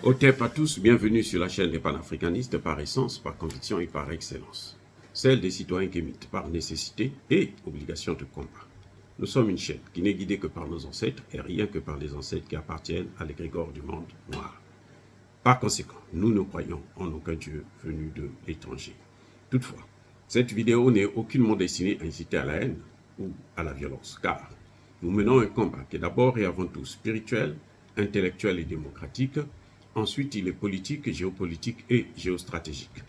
Otep à tous, bienvenue sur la chaîne des panafricanistes par essence, par conviction et par excellence. Celle des citoyens kémites par nécessité et obligation de combat. Nous sommes une chaîne qui n'est guidée que par nos ancêtres et rien que par les ancêtres qui appartiennent à l'égrégore du monde noir. Par conséquent, nous ne croyons en aucun Dieu venu de l'étranger. Toutefois, cette vidéo n'est aucunement destinée à inciter à la haine ou à la violence, car nous menons un combat qui est d'abord et avant tout spirituel, intellectuel et démocratique. Ensuite, il est politique, géopolitique et géostratégique.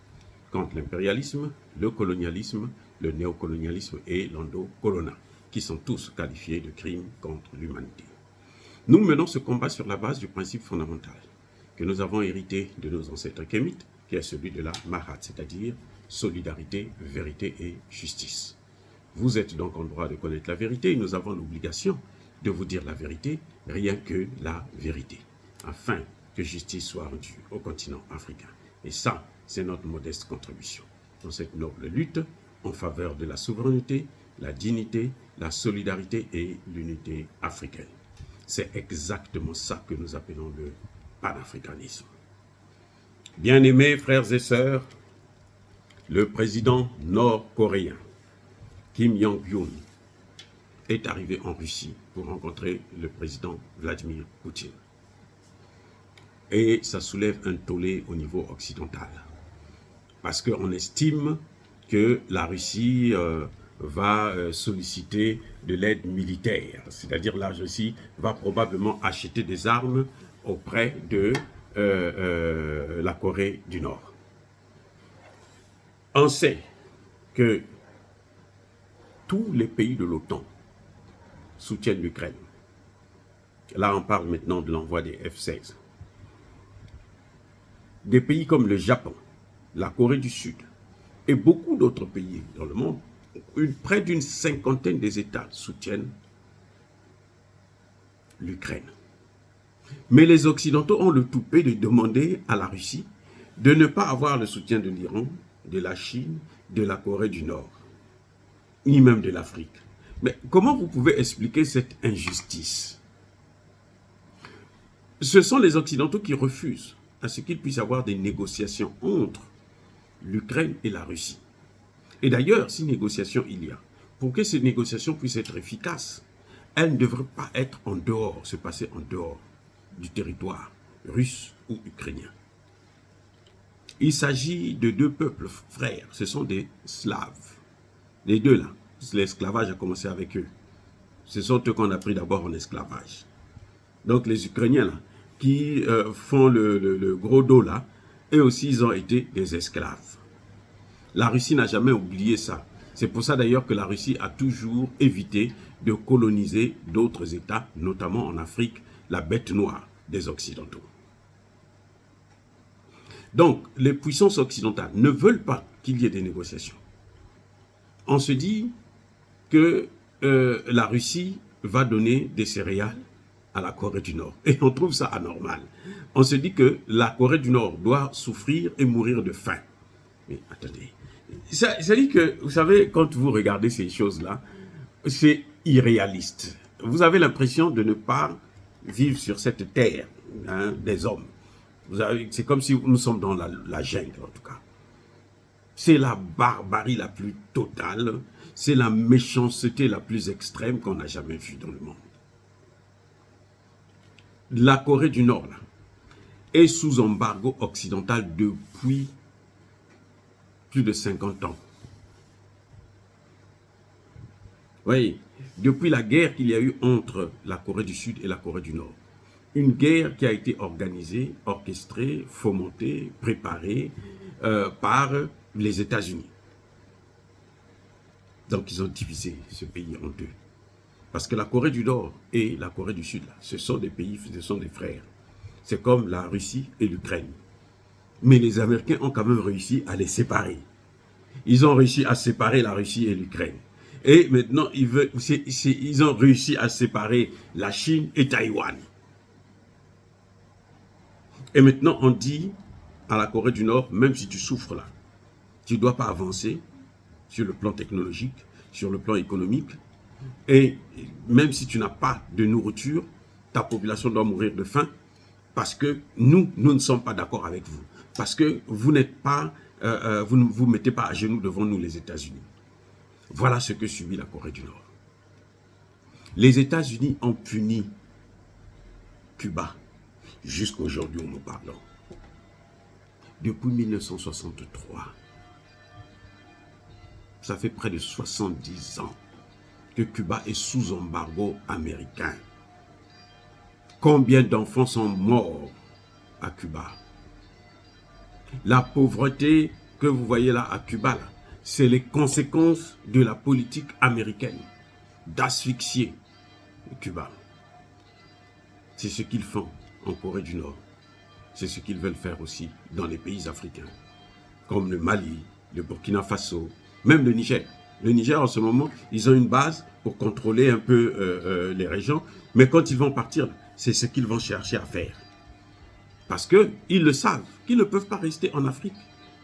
Contre l'impérialisme, le colonialisme, le néocolonialisme et l'endocolonat, qui sont tous qualifiés de crimes contre l'humanité. Nous menons ce combat sur la base du principe fondamental que nous avons hérité de nos ancêtres kémites, qui est celui de la Mahat, c'est-à-dire solidarité, vérité et justice. Vous êtes donc en droit de connaître la vérité et nous avons l'obligation de vous dire la vérité, rien que la vérité, afin que justice soit rendue au continent africain. Et ça, c'est notre modeste contribution dans cette noble lutte en faveur de la souveraineté, la dignité, la solidarité et l'unité africaine. C'est exactement ça que nous appelons le panafricanisme. Bien-aimés frères et sœurs, le président nord-coréen Kim Jong-un est arrivé en Russie pour rencontrer le président Vladimir Poutine. Et ça soulève un tollé au niveau occidental. Parce qu'on estime que la Russie va solliciter de l'aide militaire. C'est-à-dire la Russie va probablement acheter des armes auprès de la Corée du Nord. On sait que tous les pays de l'OTAN soutiennent l'Ukraine. Là, on parle maintenant de l'envoi des F-16. Des pays comme le Japon, la Corée du Sud et beaucoup d'autres pays dans le monde, près d'une cinquantaine des États soutiennent l'Ukraine. Mais les Occidentaux ont le toupet de demander à la Russie de ne pas avoir le soutien de l'Iran, de la Chine, de la Corée du Nord, ni même de l'Afrique. Mais comment vous pouvez expliquer cette injustice? Ce sont les Occidentaux qui refusent à ce qu'il puisse y avoir des négociations entre l'Ukraine et la Russie. Et d'ailleurs, si négociation il y a, pour que ces négociations puissent être efficaces, elles ne devraient pas être en dehors, se passer en dehors du territoire russe ou ukrainien. Il s'agit de deux peuples frères, ce sont des Slaves. Les deux là, l'esclavage a commencé avec eux. Ce sont eux qu'on a pris d'abord en esclavage. Donc les Ukrainiens là, qui font le gros dos là, eux aussi ils ont été des esclaves. La Russie n'a jamais oublié ça. C'est pour ça d'ailleurs que la Russie a toujours évité de coloniser d'autres États, notamment en Afrique, la bête noire des Occidentaux. Donc les puissances occidentales ne veulent pas qu'il y ait des négociations. On se dit que la Russie va donner des céréales à la Corée du Nord. Et on trouve ça anormal. On se dit que la Corée du Nord doit souffrir et mourir de faim. Mais attendez, ça dit que, vous savez, quand vous regardez ces choses-là, c'est irréaliste. Vous avez l'impression de ne pas vivre sur cette terre des hommes. C'est comme si nous sommes dans la jungle, en tout cas. C'est la barbarie la plus totale, c'est la méchanceté la plus extrême qu'on n'a jamais vue dans le monde. La Corée du Nord là, est sous embargo occidental depuis plus de 50 ans. Oui, depuis la guerre qu'il y a eu entre la Corée du Sud et la Corée du Nord. Une guerre qui a été organisée, orchestrée, fomentée, préparée par les États-Unis. Donc ils ont divisé ce pays en deux. Parce que la Corée du Nord et la Corée du Sud, là, ce sont des pays, ce sont des frères. C'est comme la Russie et l'Ukraine. Mais les Américains ont quand même réussi à les séparer. Ils ont réussi à séparer la Russie et l'Ukraine. Et maintenant, ils ont réussi à séparer la Chine et Taïwan. Et maintenant, on dit à la Corée du Nord, même si tu souffres là, tu ne dois pas avancer sur le plan technologique, sur le plan économique. Et même si tu n'as pas de nourriture, ta population doit mourir de faim. parce que nous ne sommes pas d'accord avec vous, parce que vous n'êtes pas, vous ne vous mettez pas à genoux devant nous les États-Unis. Voilà ce que subit la Corée du Nord. Les États-Unis ont puni Cuba jusqu'à aujourd'hui où nous parlons. Depuis 1963, ça fait près de 70 ans que Cuba est sous embargo américain. Combien d'enfants sont morts à Cuba? La pauvreté que vous voyez là à Cuba, c'est les conséquences de la politique américaine d'asphyxier Cuba. C'est ce qu'ils font en Corée du Nord. C'est ce qu'ils veulent faire aussi dans les pays africains, comme le Mali, le Burkina Faso, même le Niger. Le Niger, en ce moment, ils ont une base pour contrôler un peu les régions, mais quand ils vont partir, c'est ce qu'ils vont chercher à faire. Parce qu'ils le savent, qu'ils ne peuvent pas rester en Afrique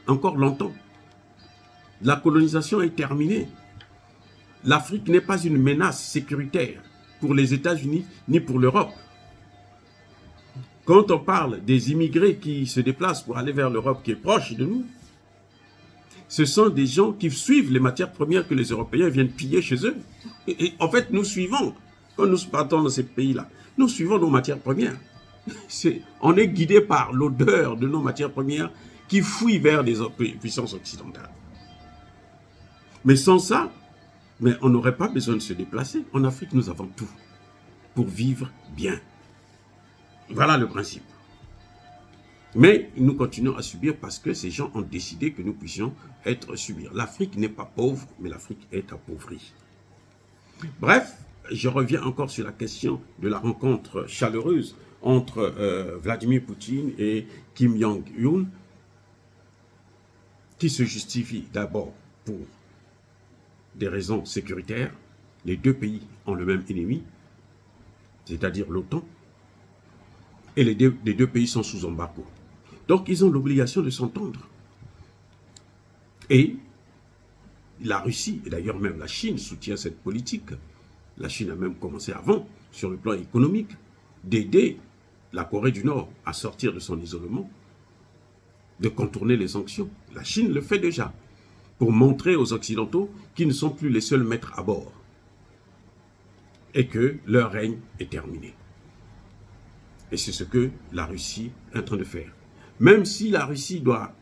encore longtemps. La colonisation est terminée. L'Afrique n'est pas une menace sécuritaire pour les États-Unis ni pour l'Europe. Quand on parle des immigrés qui se déplacent pour aller vers l'Europe qui est proche de nous, ce sont des gens qui suivent les matières premières que les Européens viennent piller chez eux. Et en fait, nous suivons, quand nous partons dans ces pays-là, nous suivons nos matières premières. On est guidé par l'odeur de nos matières premières qui fouillent vers les puissances occidentales. Mais sans ça, on n'aurait pas besoin de se déplacer. En Afrique, nous avons tout pour vivre bien. Voilà le principe. Mais nous continuons à subir parce que ces gens ont décidé que nous puissions subir. L'Afrique n'est pas pauvre, mais l'Afrique est appauvrie. Bref, je reviens encore sur la question de la rencontre chaleureuse entre Vladimir Poutine et Kim Jong-un, qui se justifie d'abord pour des raisons sécuritaires. Les deux pays ont le même ennemi, c'est-à-dire l'OTAN, et les deux pays sont sous embargo. Donc, ils ont l'obligation de s'entendre. Et la Russie, et d'ailleurs même la Chine, soutient cette politique. La Chine a même commencé avant, sur le plan économique, d'aider la Corée du Nord à sortir de son isolement, de contourner les sanctions. La Chine le fait déjà, pour montrer aux Occidentaux qu'ils ne sont plus les seuls maîtres à bord et que leur règne est terminé. Et c'est ce que la Russie est en train de faire. Même si la Russie doit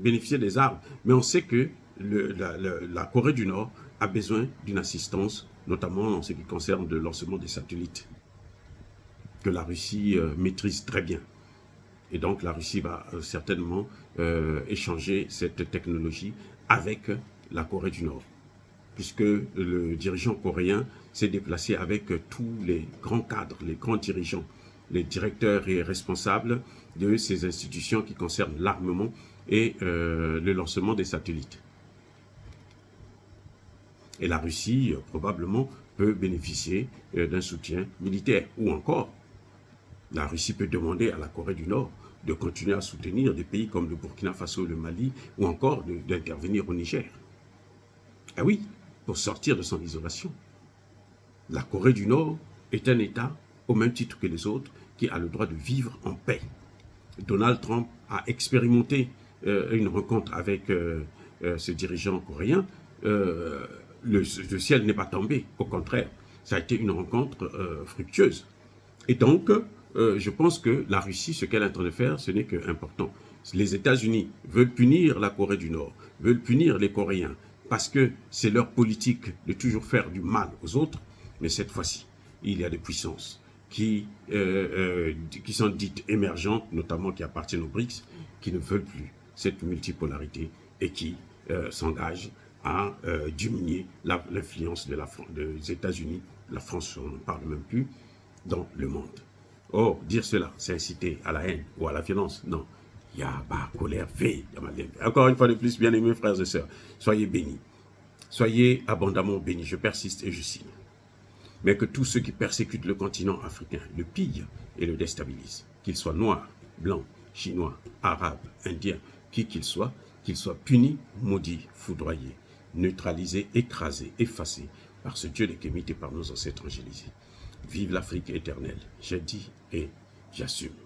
bénéficier des armes, mais on sait que la Corée du Nord a besoin d'une assistance, notamment en ce qui concerne le lancement des satellites, que la Russie maîtrise très bien. Et donc la Russie va certainement échanger cette technologie avec la Corée du Nord, puisque le dirigeant coréen s'est déplacé avec tous les grands cadres, les grands dirigeants, les directeurs et responsables de ces institutions qui concernent l'armement et le lancement des satellites. Et la Russie, probablement, peut bénéficier d'un soutien militaire. Ou encore, la Russie peut demander à la Corée du Nord de continuer à soutenir des pays comme le Burkina Faso, le Mali, ou encore d'intervenir au Niger. Ah oui, pour sortir de son isolation. La Corée du Nord est un État, au même titre que les autres, qui a le droit de vivre en paix. Donald Trump a expérimenté une rencontre avec ce dirigeant coréen. Le ciel n'est pas tombé, au contraire, ça a été une rencontre fructueuse. Et donc, je pense que la Russie, ce qu'elle est en train de faire, ce n'est qu'important. Les États-Unis veulent punir la Corée du Nord, veulent punir les Coréens, parce que c'est leur politique de toujours faire du mal aux autres, mais cette fois-ci, il y a des puissances qui sont dites émergentes, notamment qui appartiennent aux BRICS, qui ne veulent plus cette multipolarité et qui s'engagent à diminuer l'influence des États-Unis, la France, on n'en parle même plus, dans le monde. Or, dire cela, c'est inciter à la haine ou à la violence. Non. Il y a colère, veille. Encore une fois de plus, bien-aimés frères et sœurs, soyez bénis. Soyez abondamment bénis. Je persiste et je signe. Mais que tous ceux qui persécutent le continent africain le pillent et le déstabilisent, qu'ils soient noirs, blancs, chinois, arabes, indiens, qui qu'ils soient punis, maudits, foudroyés, neutralisés, écrasés, effacés par ce Dieu des Kémites et par nos ancêtres angélisés. Vive l'Afrique éternelle, j'ai dit et j'assume.